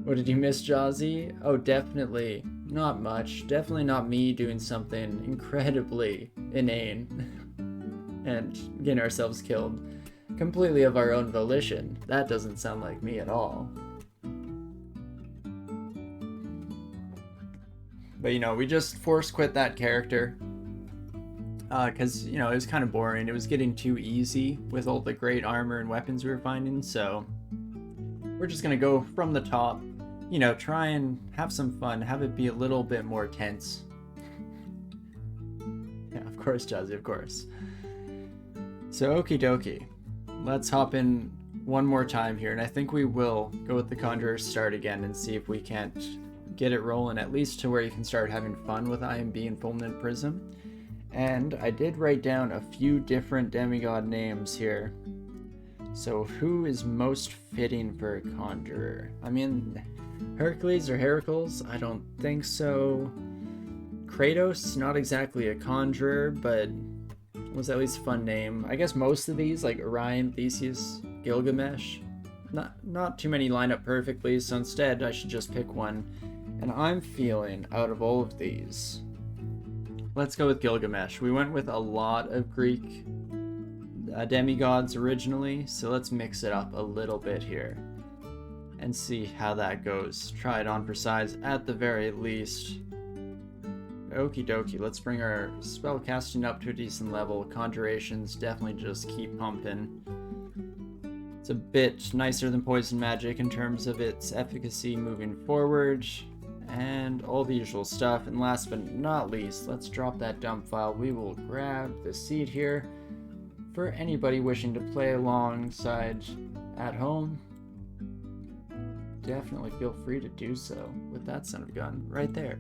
What did you miss, Jazzy? Oh, definitely not much. Definitely not me doing something incredibly inane and getting ourselves killed completely of our own volition. That doesn't sound like me at all. But, you know, we just force quit that character because, you know, it was kind of boring. It was getting too easy with all the great armor and weapons we were finding, so we're just gonna go from the top, you know, try and have some fun, have it be a little bit more tense. Yeah, of course, Jazzy, of course. So, okie dokie. Let's hop in one more time here, and I think we will go with the Conjurer's start again and see if we can't get it rolling at least to where you can start having fun with IMB and Fulminant Prism. And I did write down a few different demigod names here. So who is most fitting for a Conjurer? I mean, Hercules or Heracles? I don't think so. Kratos, not exactly a Conjurer, but was at least a fun name. I guess most of these, like Orion, Theseus, Gilgamesh, not too many line up perfectly, so instead I should just pick one. And I'm feeling, out of all of these, let's go with Gilgamesh. We went with a lot of Greek demigods originally, so let's mix it up a little bit here and see how that goes. Try it on for size at the very least. Okie dokie, let's bring our spell casting up to a decent level. Conjurations definitely just keep pumping. It's a bit nicer than poison magic in terms of its efficacy moving forward, and all the usual stuff. And last but not least, let's drop that dump file. We will grab the seed here for anybody wishing to play alongside at home. Definitely feel free to do so with that son of a gun right there.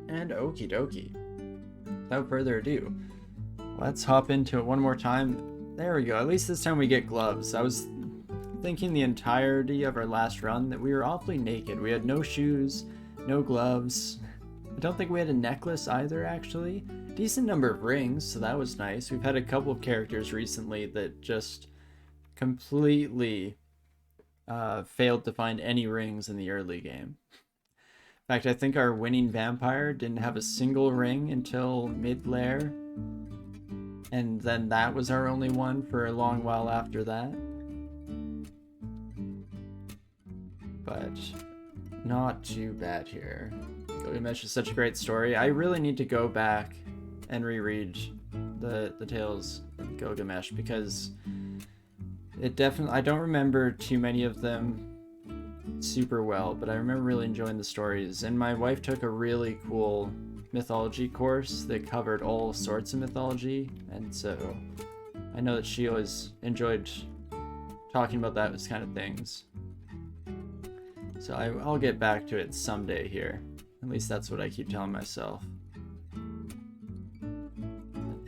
And okie dokie. Without further ado, let's hop into it one more time. There we go. At least this time we get gloves. I was thinking the entirety of our last run that we were awfully naked. We had no shoes, no gloves. I don't think we had a necklace either, actually. Decent number of rings, so that was nice. We've had a couple of characters recently that just completely failed to find any rings in the early game. In fact, I think our winning vampire didn't have a single ring until mid-lair, and then that was our only one for a long while after that. But not too bad here. Gilgamesh is such a great story. I really need to go back and reread the Tales of Gilgamesh, because it definitely, I don't remember too many of them super well, but I remember really enjoying the stories. And my wife took a really cool mythology course that covered all sorts of mythology, and so I know that she always enjoyed talking about those kind of things. So I'll get back to it someday here. At least that's what I keep telling myself.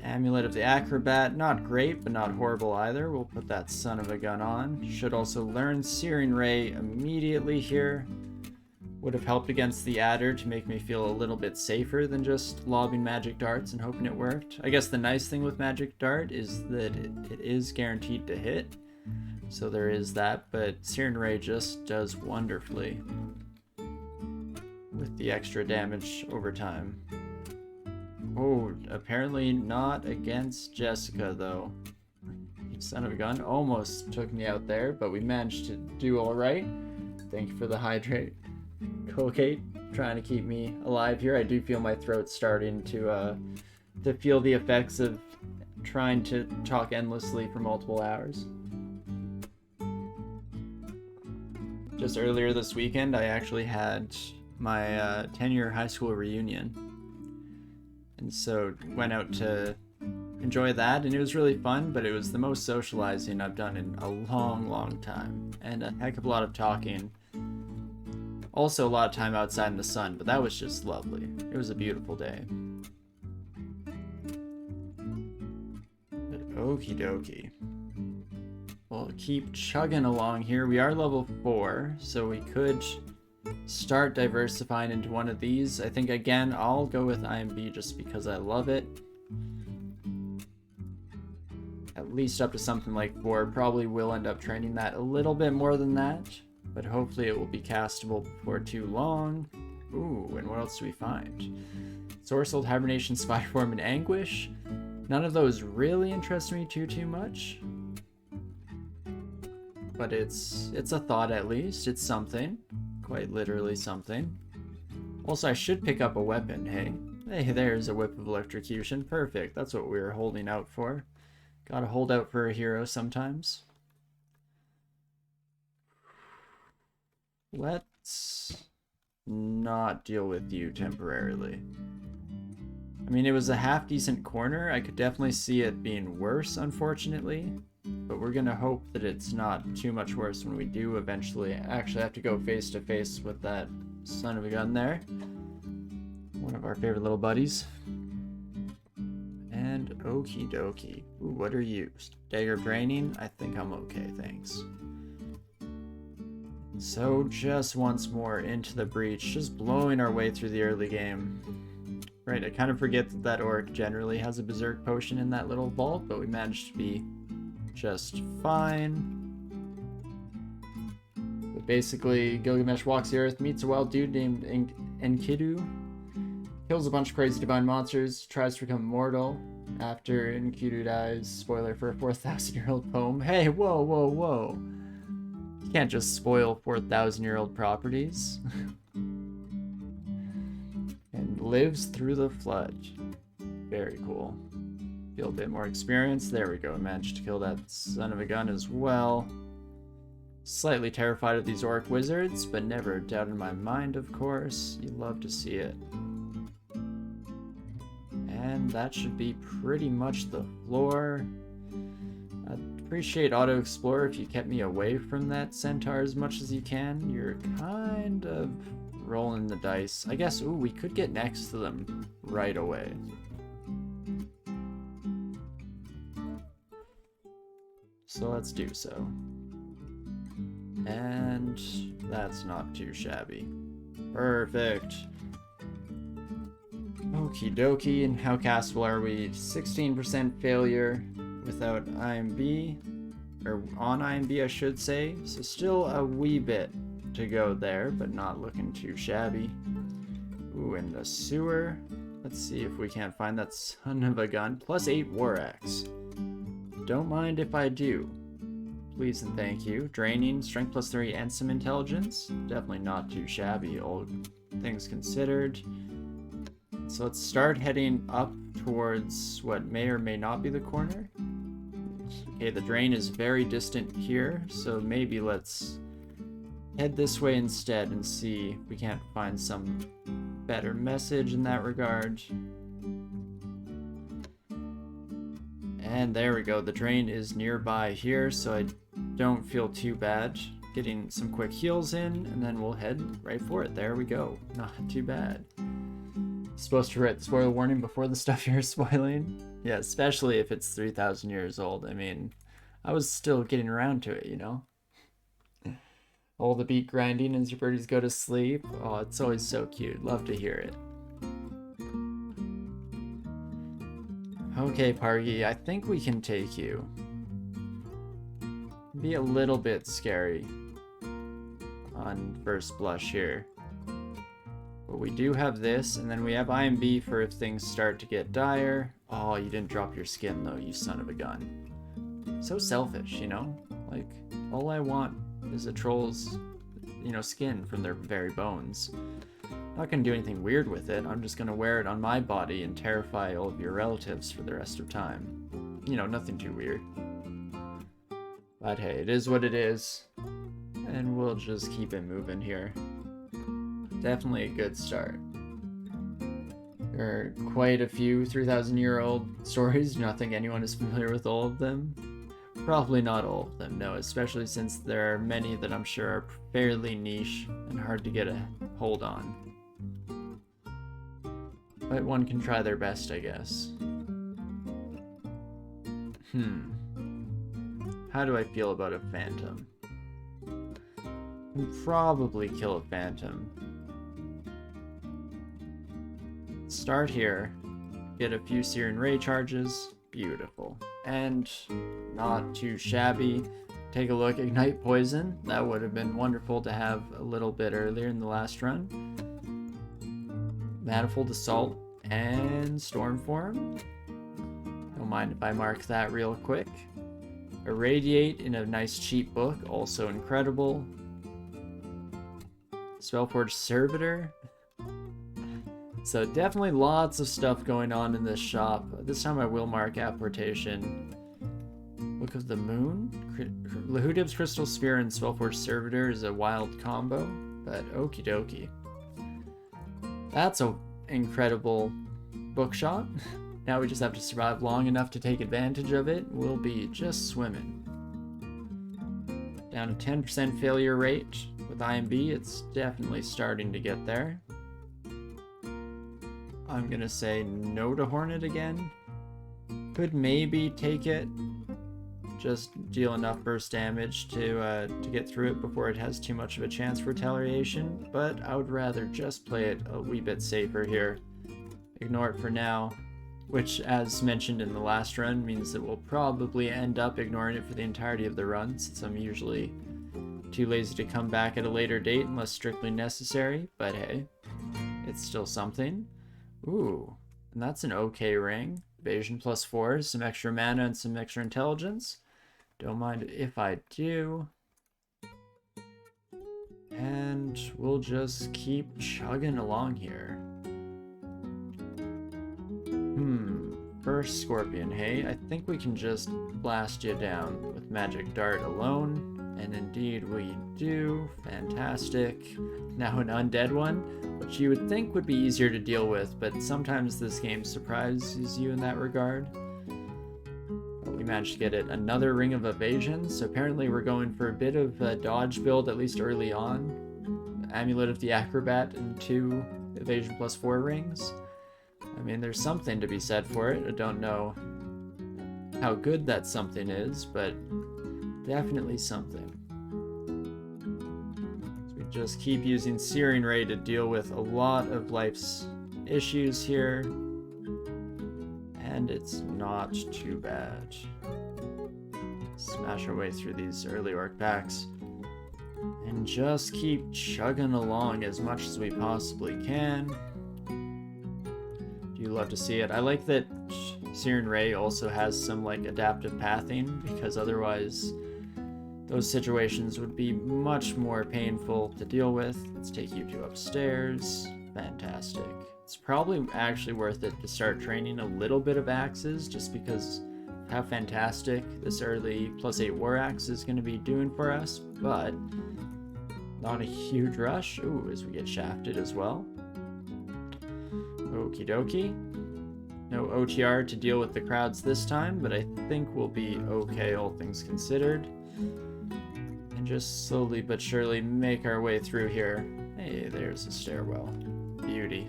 Amulet of the Acrobat, not great, but not horrible either. We'll put that son of a gun on. Should also learn Searing Ray immediately here. Would have helped against the Adder to make me feel a little bit safer than just lobbing magic darts and hoping it worked. I guess the nice thing with magic dart is that it is guaranteed to hit, so there is that, but Searing Ray just does wonderfully with the extra damage over time. Oh, apparently not against Jessica, though. You son of a gun. Almost took me out there, but we managed to do alright. Thank you for the hydrate. Colgate, trying to keep me alive here. I do feel my throat starting to feel the effects of trying to talk endlessly for multiple hours. Just earlier this weekend, I actually had my 10-year high school reunion. And so went out to enjoy that, and it was really fun, but it was the most socializing I've done in a long, long time. And a heck of a lot of talking. Also a lot of time outside in the sun, but that was just lovely. It was a beautiful day. But okie dokie. We'll keep chugging along here. We are level 4, so we could start diversifying into one of these. I think, again, I'll go with IMB just because I love it. At least up to something like 4. Probably will end up training that a little bit more than that. but hopefully it will be castable before too long. Ooh, and what else do we find? Sorcelled Hibernation, Spy Form, and Anguish. None of those really interest me too much. But it's a thought at least. It's something. Quite literally something. Also, I should pick up a weapon, hey? Hey, there's a Whip of Electrocution. Perfect. That's what we were holding out for. Gotta hold out for a hero sometimes. Let's not deal with you temporarily. I mean, it was a half-decent corner. I could definitely see it being worse, unfortunately. But we're gonna hope that it's not too much worse when we do eventually actually have to go face-to-face with that son of a gun there. One of our favorite little buddies. And okie dokie. Ooh, what are you? Dagger Draining? I think I'm okay, thanks. So just once more into the breach, just blowing our way through the early game. Right, I kind of forget that that orc generally has a berserk potion in that little vault, but we managed to be just fine. But basically, Gilgamesh walks the earth, meets a wild dude named Enkidu, kills a bunch of crazy divine monsters, tries to become immortal. After Enkidu dies, spoiler for a 4,000-year-old poem. Hey, whoa. You can't just spoil 4,000-year-old properties. And lives through the flood. Very cool. Feel a bit more experience. There we go. I managed to kill that son of a gun as well. Slightly terrified of these orc wizards, but never a doubt in my mind, of course. You love to see it. And that should be pretty much the floor. I'd appreciate Auto Explorer if you kept me away from that centaur as much as you can. You're kind of rolling the dice. I guess, ooh, we could get next to them right away. So let's do so. And that's not too shabby. Perfect. Okie dokie, and how castable are we? 16% failure without IMB, or on IMB I should say, so still a wee bit to go there, but not looking too shabby. Ooh, in the sewer, let's see if we can't find that son of a gun. Plus 8 War Axe. Don't mind if I do. Please and thank you. Draining, Strength plus 3, and some Intelligence. Definitely not too shabby, all things considered. So let's start heading up towards what may or may not be the corner. Okay, the drain is very distant here, so maybe let's head this way instead and see if we can't find some better message in that regard. And there we go, the drain is nearby here, so I don't feel too bad. Getting some quick heals in, and then we'll head right for it. There we go, not too bad. Supposed to write the spoiler warning before the stuff you're spoiling? Yeah, especially if it's 3,000 years old. I mean, I was still getting around to it, you know? All the beat grinding as your birdies go to sleep. Oh, it's always so cute. Love to hear it. Okay, Pargy, I think we can take you. Be a little bit scary on first blush here. But we do have this, and then we have IMB for if things start to get dire. Oh, you didn't drop your skin though, you son of a gun. So selfish, you know? Like, all I want is a troll's, you know, skin from their very bones. Not gonna do anything weird with it, I'm just gonna wear it on my body and terrify all of your relatives for the rest of time. You know, nothing too weird. But hey, it is what it is. And we'll just keep it moving here. Definitely a good start. There are quite a few 3,000-year-old stories. Do not think anyone is familiar with all of them. Probably not all of them, no, especially since there are many that I'm sure are fairly niche and hard to get a hold on. But one can try their best, I guess. How do I feel about a phantom? I'll probably kill a phantom. Start here, get a few Searing Ray charges, beautiful. And not too shabby. take a look. Ignite Poison. That would have been wonderful to have a little bit earlier in the last run. Manifold Assault and Stormform. Don't mind if I mark that real quick. Irradiate in a nice cheap book, also incredible. Spellforge Servitor. So definitely lots of stuff going on in this shop. This time I will mark Apportation. Book of the Moon. Lahudib's Crystal Spear and Spellforge Servitor is a wild combo, but okie dokie. That's an incredible bookshop. Now we just have to survive long enough to take advantage of it. We'll be just swimming. Down to 10% failure rate. With IMB, it's definitely starting to get there. I'm gonna say no to Hornet again. Could maybe take it. Just deal enough burst damage to get through it before it has too much of a chance for retaliation, but I would rather just play it a wee bit safer here. Ignore it for now, which, as mentioned in the last run, means that we'll probably end up ignoring it for the entirety of the run, since I'm usually too lazy to come back at a later date unless strictly necessary, but hey, it's still something. Ooh, and that's an okay ring. Evasion +4, some extra mana and some extra intelligence. Don't mind if I do. And we'll just keep chugging along here. First Scorpion, hey? I think we can just blast you down with Magic Dart alone. And indeed we do. Fantastic. Now an undead one, which you would think would be easier to deal with, but sometimes this game surprises you in that regard. But we managed to get it. Another Ring of Evasion, so apparently we're going for a bit of a dodge build, at least early on. Amulet of the Acrobat and 2 Evasion +4 rings. I mean, there's something to be said for it. I don't know how good that something is, but definitely something. So we just keep using Searing Ray to deal with a lot of life's issues here. And it's not too bad. Smash our way through these early orc packs. And just keep chugging along as much as we possibly can. Do love to see it. I like that Searing Ray also has some like adaptive pathing, because otherwise those situations would be much more painful to deal with. Let's take you to upstairs. Fantastic. It's probably actually worth it to start training a little bit of axes, just because of how fantastic this early +8 war axe is going to be doing for us, but not a huge rush. Ooh, as we get shafted as well. Okie dokie. No OTR to deal with the crowds this time, but I think we'll be okay, all things considered. And just slowly but surely make our way through here. Hey, there's a stairwell. Beauty.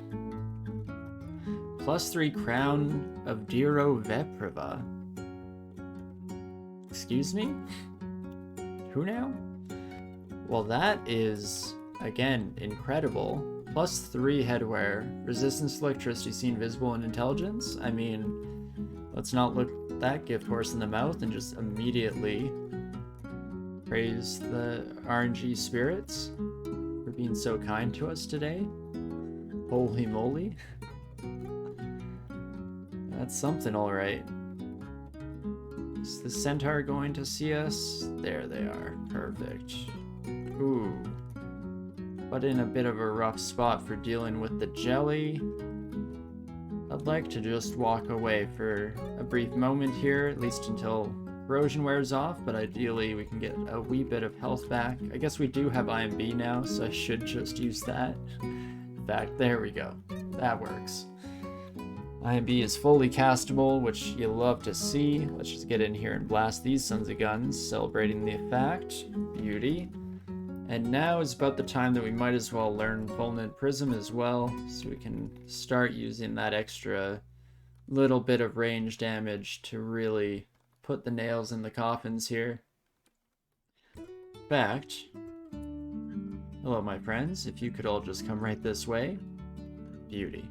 +3 Crown of Diro Vepriva. Excuse me? Who now? Well, that is, again, incredible. +3 headwear, resistance to electricity, seen visible, and intelligence. I mean, let's not look that gift horse in the mouth and just immediately praise the RNG spirits for being so kind to us today. Holy moly. That's something, alright. Is the centaur going to see us? There they are. Perfect. Ooh. But in a bit of a rough spot for dealing with the jelly. I'd like to just walk away for a brief moment here, at least until corrosion wears off, but ideally we can get a wee bit of health back. I guess we do have IMB now, so I should just use that. In fact, there we go. That works. IMB is fully castable, which you love to see. Let's just get in here and blast these sons of guns, celebrating the effect. Beauty. And now is about the time that we might as well learn Fulminant Prism as well, so we can start using that extra little bit of range damage to really put the nails in the coffins here. In fact, hello my friends, if you could all just come right this way. Beauty.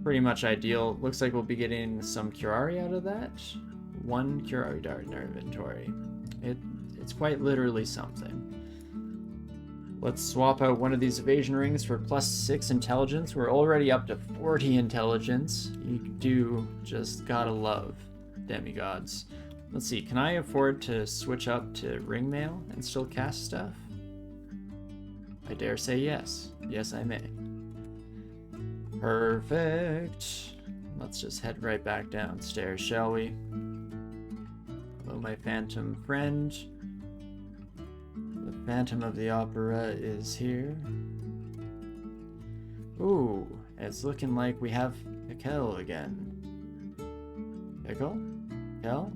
Pretty much ideal. Looks like we'll be getting some Curari out of that. 1 Curari dart in our inventory. It's quite literally something. Let's swap out one of these evasion rings for +6 intelligence. We're already up to 40 intelligence. You do just gotta love demigods. Let's see, can I afford to switch up to ring mail and still cast stuff? I dare say yes. Yes, I may. Perfect. Let's just head right back downstairs, shall we? Hello, my phantom friend. The Phantom of the Opera is here. Ooh, it's looking like we have Pickle again. Pickle? Pickle?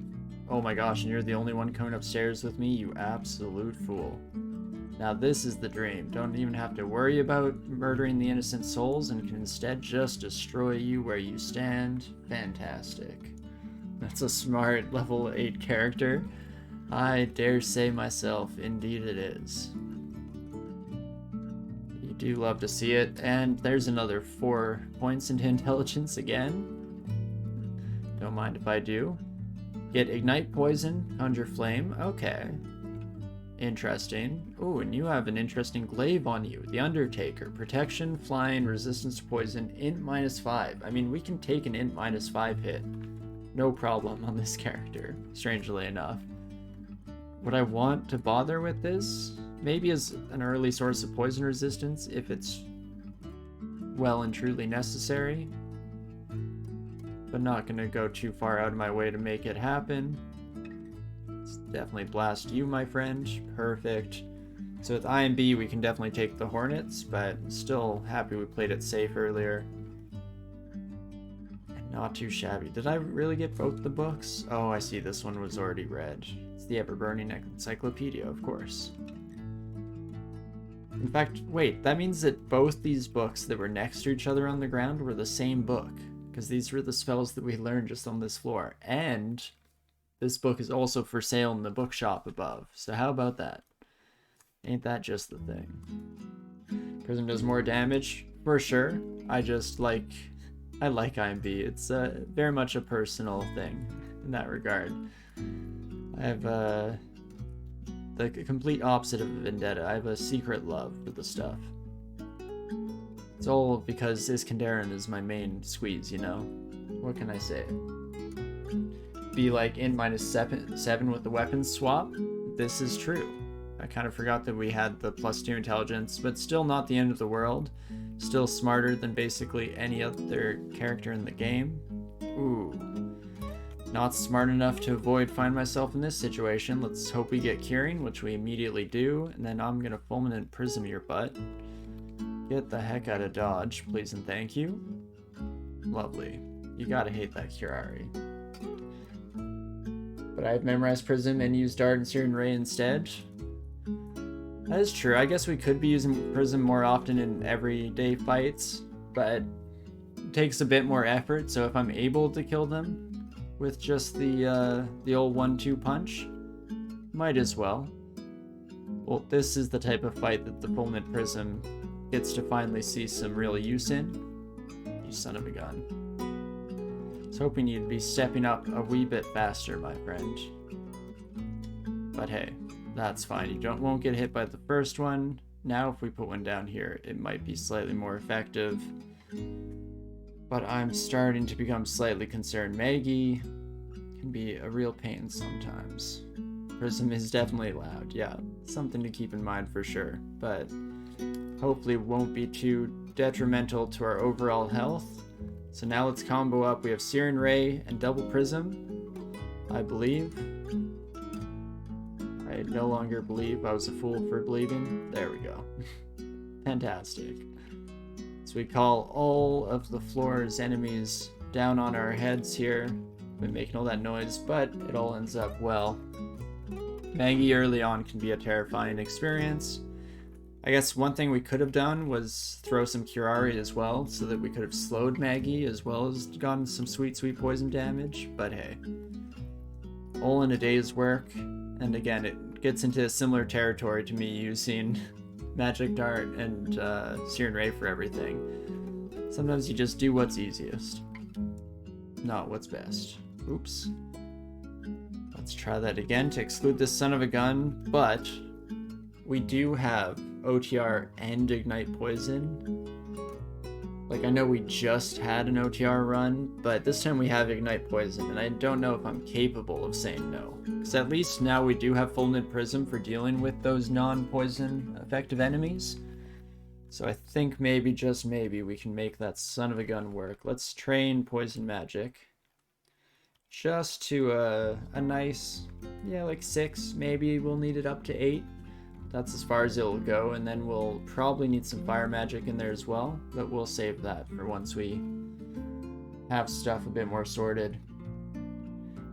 Oh my gosh, and you're the only one coming upstairs with me, you absolute fool. Now this is the dream. Don't even have to worry about murdering the innocent souls and can instead just destroy you where you stand. Fantastic. That's a smart level 8 character. I dare say myself, indeed it is. You do love to see it, and there's another 4 points into intelligence again. Don't mind if I do. Get Ignite Poison, Conjure Flame, okay. Interesting. Oh, and you have an interesting glaive on you. The Undertaker. Protection, flying, resistance to poison, int -5. I mean, we can take an int -5 hit. No problem on this character, strangely enough. Would I want to bother with this? Maybe as an early source of poison resistance, if it's well and truly necessary. But not gonna go too far out of my way to make it happen. Definitely blast you, my friend. Perfect. So with IMB, we can definitely take the Hornets, but still happy we played it safe earlier. And not too shabby. Did I really get both the books? Oh, I see. This one was already read. It's the Ever-Burning Encyclopedia, of course. In fact, wait, that means that both these books that were next to each other on the ground were the same book, because these were the spells that we learned just on this floor. And this book is also for sale in the bookshop above. So how about that? Ain't that just the thing? Prism does more damage, for sure. I like IMB. It's very much a personal thing in that regard. I have the complete opposite of Vendetta. I have a secret love for the stuff. It's all because Iskenderun is my main squeeze, you know? What can I say? Be like in -7 with the weapons swap. This is true. I kind of forgot that we had the +2 intelligence, but still not the end of the world. Still smarter than basically any other character in the game. Ooh. Not smart enough to find myself in this situation. Let's hope we get curing, which we immediately do, and then I'm gonna fulminant prism your butt. Get the heck out of dodge, please and thank you. Lovely. You gotta hate that Curari. But I've memorized Prism and used Dart and Searing Ray instead. That is true. I guess we could be using Prism more often in everyday fights, but it takes a bit more effort, so if I'm able to kill them with just the old 1-2 punch, might as well. Well, this is the type of fight that the Fulminant Prism gets to finally see some real use in. You son of a gun. Hoping you'd be stepping up a wee bit faster, my friend. But hey, that's fine. You won't get hit by the first one. Now if we put one down here, it might be slightly more effective. But I'm starting to become slightly concerned. Maggie can be a real pain sometimes. Prism is definitely loud, yeah. Something to keep in mind for sure. But hopefully won't be too detrimental to our overall health. So now let's combo up. We have Searing Ray and Double Prism, I believe. I no longer believe. I was a fool for believing. There we go. Fantastic. So we call all of the floor's enemies down on our heads here. Been making all that noise, but it all ends up well. Maggie early on can be a terrifying experience. I guess one thing we could have done was throw some Curari as well, so that we could have slowed Maggie as well as gotten some sweet, sweet poison damage, but hey. All in a day's work, and again, it gets into a similar territory to me using Magic Dart and Searing Ray for everything. Sometimes you just do what's easiest, not what's best. Oops. Let's try that again to exclude this son of a gun, but we do have OTR and Ignite Poison. Like, I know we just had an OTR run, but this time we have Ignite Poison, and I don't know if I'm capable of saying no. Because at least now we do have Fulminate Prism for dealing with those non-poison effective enemies. So I think maybe, just maybe, we can make that son of a gun work. Let's train Poison Magic. Just to a nice, yeah, like 6. Maybe we'll need it up to 8. That's as far as it'll go, and then we'll probably need some fire magic in there as well, but we'll save that for once we have stuff a bit more sorted.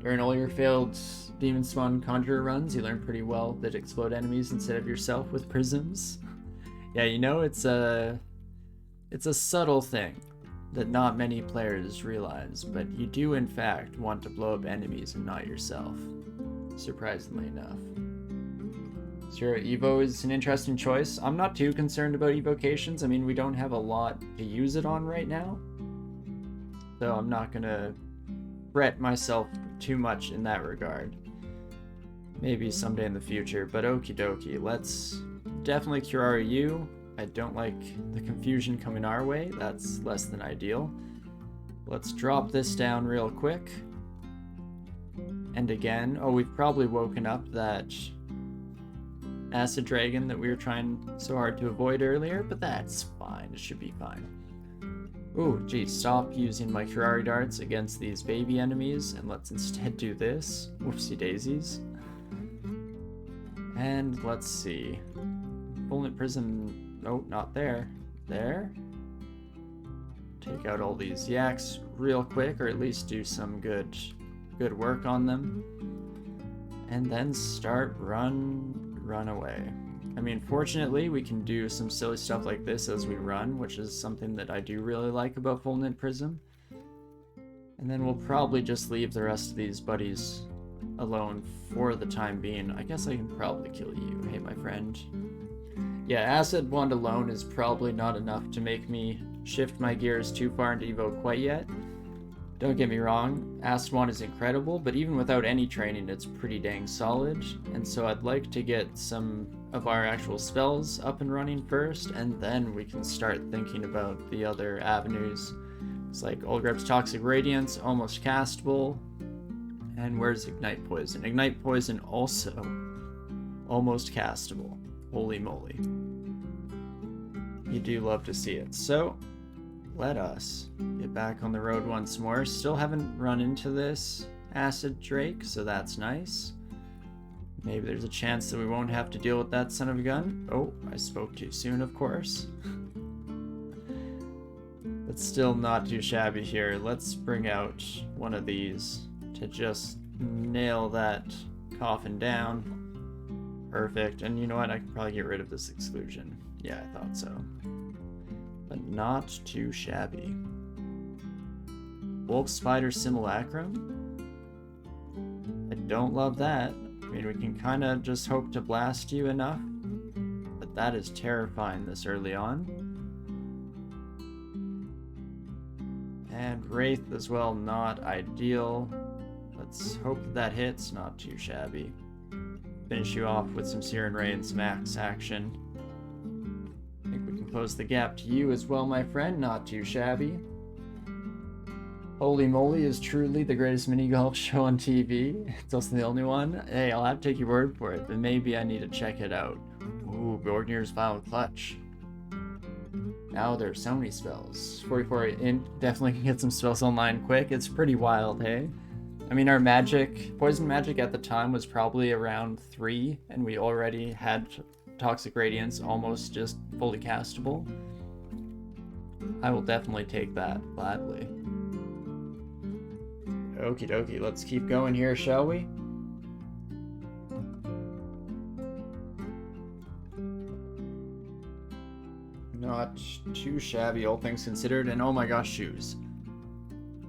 During all your failed Demon Spawn Conjurer runs, you learn pretty well that explode enemies instead of yourself with prisms. Yeah, you know, it's a subtle thing that not many players realize, but you do in fact want to blow up enemies and not yourself, surprisingly enough. Sure, Evo is an interesting choice. I'm not too concerned about evocations. I mean, we don't have a lot to use it on right now, so I'm not gonna fret myself too much in that regard. Maybe someday in the future, but okie dokie. Let's definitely Curare you. I don't like the confusion coming our way. That's less than ideal. Let's drop this down real quick. And again, oh, we've probably woken up that acid dragon that we were trying so hard to avoid earlier, but that's fine. It should be fine. Ooh, geez, stop using my Curare darts against these baby enemies, and let's instead do this. Whoopsie daisies. And let's see. Fulminate Prism, oh, not there. There. Take out all these yaks real quick, or at least do some good work on them. And then start run away. I mean, fortunately, we can do some silly stuff like this as we run, which is something that I do really like about Fulminate Prism. And then we'll probably just leave the rest of these buddies alone for the time being. I guess I can probably kill you, hey my friend. Yeah, Acid Wand alone is probably not enough to make me shift my gears too far into Evo quite yet. Don't get me wrong, Acid Wand is incredible, but even without any training, it's pretty dang solid. And so I'd like to get some of our actual spells up and running first, and then we can start thinking about the other avenues. It's like Olgrep's Toxic Radiance, almost castable. And where's Ignite Poison? Ignite Poison also almost castable. Holy moly. You do love to see it. So, let us get back on the road once more. Still haven't run into this Acid Drake, so that's nice. Maybe there's a chance that we won't have to deal with that son of a gun. Oh, I spoke too soon, of course. But still not too shabby here. Let's bring out one of these to just nail that coffin down. Perfect. And you know what? I can probably get rid of this exclusion. Yeah, I thought so. But not too shabby. Wolf Spider Simulacrum? I don't love that. I mean, we can kind of just hope to blast you enough. But that is terrifying this early on. And Wraith as well, not ideal. Let's hope that hits, not too shabby. Finish you off with some Siren Ray and some Axe action. I think we can close the gap to you as well, my friend, not too shabby. Holy Moly is truly the greatest mini golf show on TV. It's also the only one. Hey, I'll have to take your word for it, but maybe I need to check it out. Ooh, Gordnir's Vile Clutch. Now there's so many spells. 44 int, definitely can get some spells online quick. It's pretty wild, hey? I mean, our magic, poison magic at the time was probably around 3, and we already had Toxic Radiance almost just fully castable. I will definitely take that gladly. Okie dokie, let's keep going here, shall we? Not too shabby, all things considered, and oh my gosh, shoes.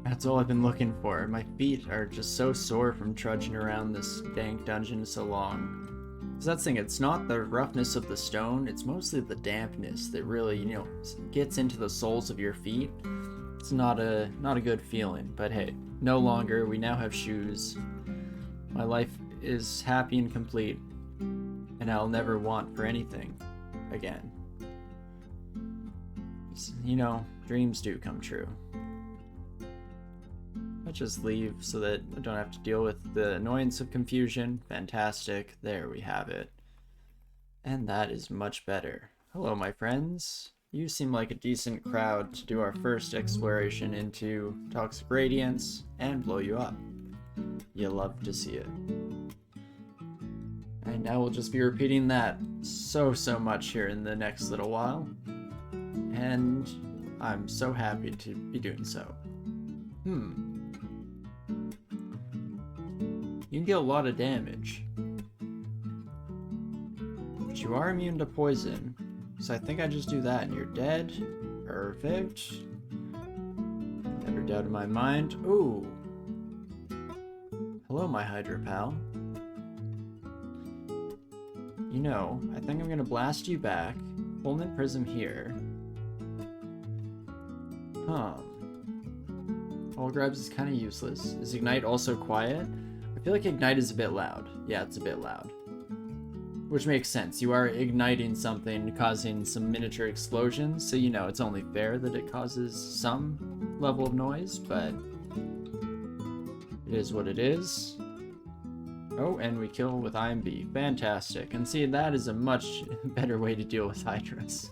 That's all I've been looking for. My feet are just so sore from trudging around this dank dungeon so long. So that's the thing, it's not the roughness of the stone, it's mostly the dampness that really, you know, gets into the soles of your feet. It's not a good feeling, but hey, no longer, we now have shoes. My life is happy and complete, and I'll never want for anything again. You know, dreams do come true. Let's just leave so that I don't have to deal with the annoyance of confusion. Fantastic. There we have it. And that is much better. Hello, my friends. You seem like a decent crowd to do our first exploration into Toxic Radiance and blow you up. You love to see it. And now we'll just be repeating that so much here in the next little while. And I'm so happy to be doing so. You can deal a lot of damage. But you are immune to poison. So I think I just do that and you're dead. Perfect. Never doubt in my mind. Ooh. Hello, my Hydra pal. You know, I think I'm gonna blast you back. Fulminant Prism here. All grabs is kind of useless. Is Ignite also quiet? I feel like Ignite is a bit loud. Yeah, it's a bit loud. Which makes sense. You are igniting something, causing some miniature explosions, so you know it's only fair that it causes some level of noise, but it is what it is. Oh, and we kill with IMB. Fantastic. And see, that is a much better way to deal with Hydras.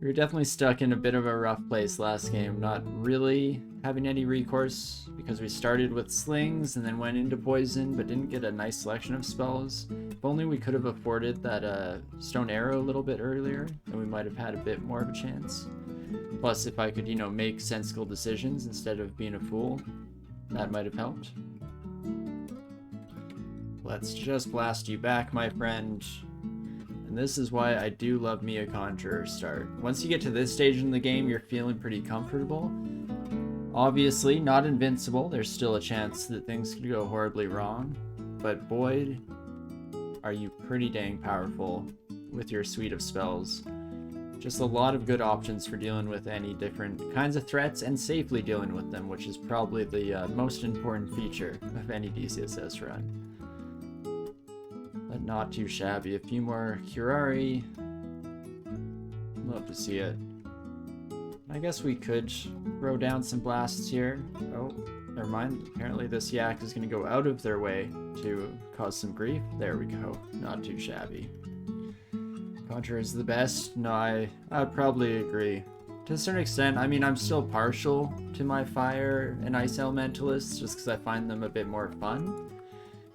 We were definitely stuck in a bit of a rough place last game, not really having any recourse because we started with slings and then went into poison but didn't get a nice selection of spells. If only we could have afforded that stone arrow a little bit earlier, then we might have had a bit more of a chance. Plus, if I could, you know, make sensible decisions instead of being a fool, that might have helped. Let's just blast you back, my friend. And this is why I do love me a Conjurer start. Once you get to this stage in the game, you're feeling pretty comfortable. Obviously, not invincible. There's still a chance that things could go horribly wrong. But boy, are you pretty dang powerful with your suite of spells. Just a lot of good options for dealing with any different kinds of threats and safely dealing with them, which is probably the most important feature of any DCSS run. But not too shabby. A few more Curari. Love to see it. I guess we could throw down some blasts here. Oh, never mind. Apparently this yak is going to go out of their way to cause some grief. There we go. Not too shabby. Conjure is the best. No, I'd probably agree. To a certain extent, I mean, I'm still partial to my fire and ice elementalists just because I find them a bit more fun.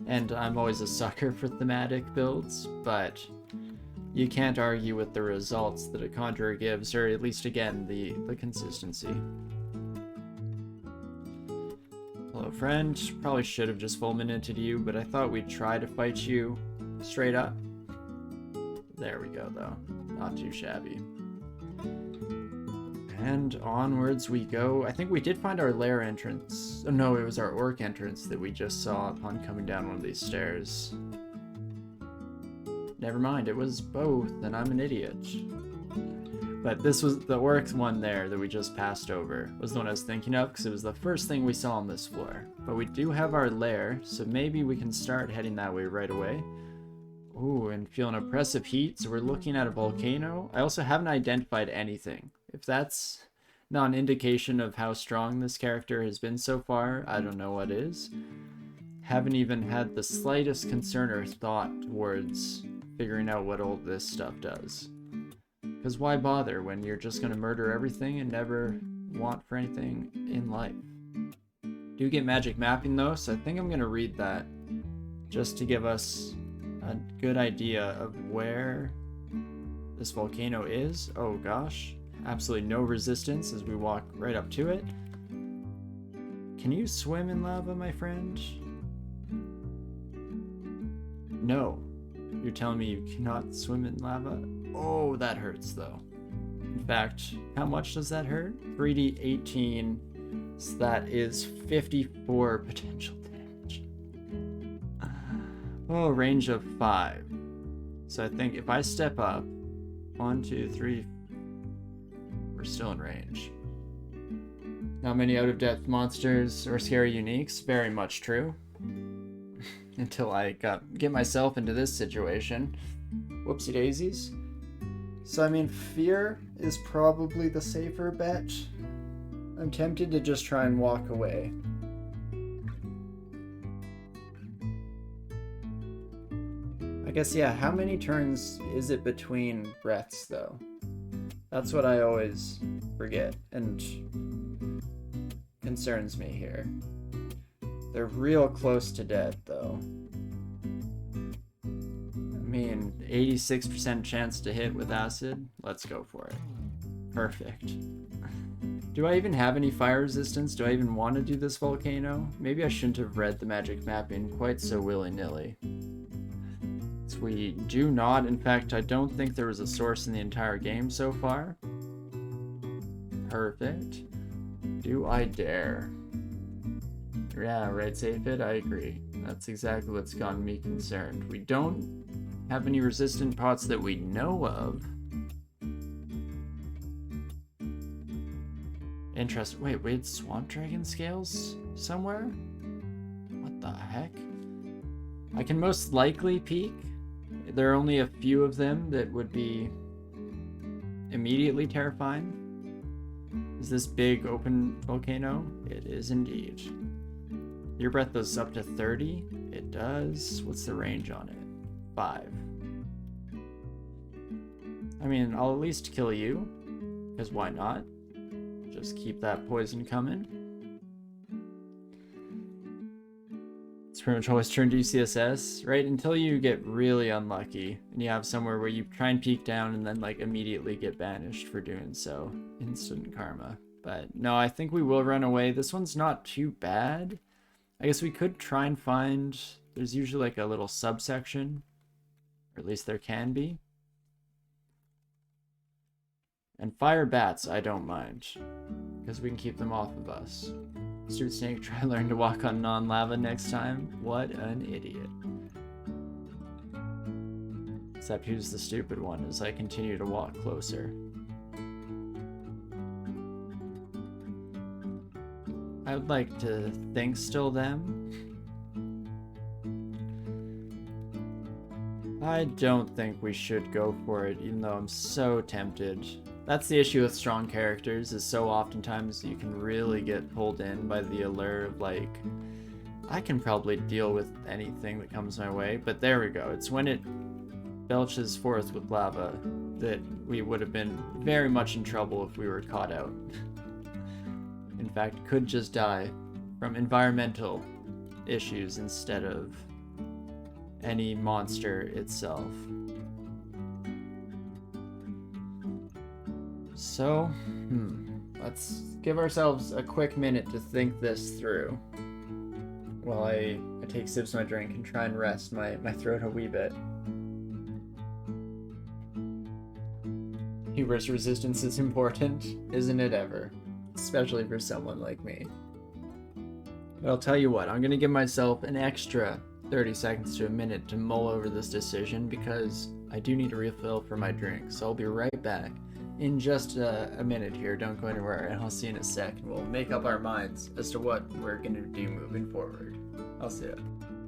And I'm always a sucker for thematic builds, but you can't argue with the results that a Conjurer gives, or at least, again, the consistency. Hello, friend. Probably should have just fulminated you, but I thought we'd try to fight you straight up. There we go, though. Not too shabby. And onwards we go. I think we did find our lair entrance. Oh, no, it was our orc entrance that we just saw upon coming down one of these stairs. Never mind, it was both, and I'm an idiot. But this was the orc one there that we just passed over. Was the one I was thinking of, because it was the first thing we saw on this floor. But we do have our lair, so maybe we can start heading that way right away. Ooh, and feel an oppressive heat, so we're looking at a volcano. I also haven't identified anything. If that's not an indication of how strong this character has been so far, I don't know what is. Haven't even had the slightest concern or thought towards figuring out what all this stuff does. Because why bother when you're just going to murder everything and never want for anything in life? Do get magic mapping though, so I think I'm going to read that just to give us a good idea of where this volcano is. Oh gosh. Absolutely no resistance as we walk right up to it. Can you swim in lava, my friend? No. You're telling me you cannot swim in lava? Oh, that hurts though. In fact, how much does that hurt? 3d18. So that is 54 potential damage. Oh, range of 5. So I think if I step up, 1, 2, 3, we're still in range. Not many out-of-depth monsters or scary uniques. Very much true. Until I get myself into this situation. Whoopsie daisies. So, I mean, fear is probably the safer bet. I'm tempted to just try and walk away. I guess, yeah, how many turns is it between breaths, though? That's what I always forget and concerns me here. They're real close to dead, though. I mean, 86% chance to hit with acid. Let's go for it. Perfect. Do I even have any fire resistance? Do I even want to do this volcano? Maybe I shouldn't have read the magic mapping quite so willy-nilly. We do not. In fact, I don't think there was a source in the entire game so far. Perfect. Do I dare? Yeah, right, Saphid, I agree. That's exactly what's gotten me concerned. We don't have any resistant pots that we know of. Interesting. Wait, Swamp Dragon scales somewhere? What the heck? I can most likely peek. There are only a few of them that would be immediately terrifying. Is this big open volcano? It is indeed. Your breath goes up to 30? It does. What's the range on it? 5. I mean, I'll at least kill you, because why not? Just keep that poison coming. It's pretty much always turn DCSS, right? Until you get really unlucky and you have somewhere where you try and peek down and then like immediately get banished for doing so. Instant karma. But no, I think we will run away. This one's not too bad. I guess we could try and find... There's usually like a little subsection. Or at least there can be. And fire bats, I don't mind. Because we can keep them off of us. Street Snake, try and learn to walk on non-lava next time. What an idiot. Except who's the stupid one as I continue to walk closer. I would like to think still them. I don't think we should go for it, even though I'm so tempted. That's the issue with strong characters, is so oftentimes you can really get pulled in by the allure of like, I can probably deal with anything that comes my way, but there we go. It's when it belches forth with lava that we would have been very much in trouble if we were caught out. In fact, could just die from environmental issues instead of any monster itself. So, let's give ourselves a quick minute to think this through while I take sips of my drink and try and rest my throat a wee bit. Hubris resistance is important, isn't it ever? Especially for someone like me. But I'll tell you what, I'm gonna give myself an extra 30 seconds to a minute to mull over this decision because I do need a refill for my drink, so I'll be right back in just a minute here. Don't go anywhere, and I'll see you in a sec, and we'll make up our minds as to what we're gonna do moving forward. I'll see you.